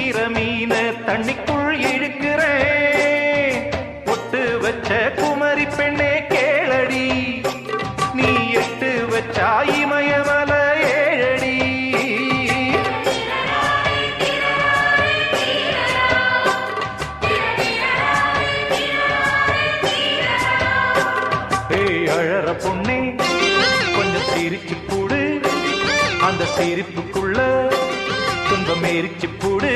பிடிக்கிற மீன தண்ணிக்குள் இழுக்கிறேன். பொட்டு வச்ச குமரி பெண்ணே கேளடி, நீ எட்டு வச்சா இமயமல ஏழடி. ஏய் அழற பொண்ணே கொஞ்சம் சிரிச்சு கூடு, அந்த சிரிப்புக்குள்ள துன்பம் எரிச்சு கூடு.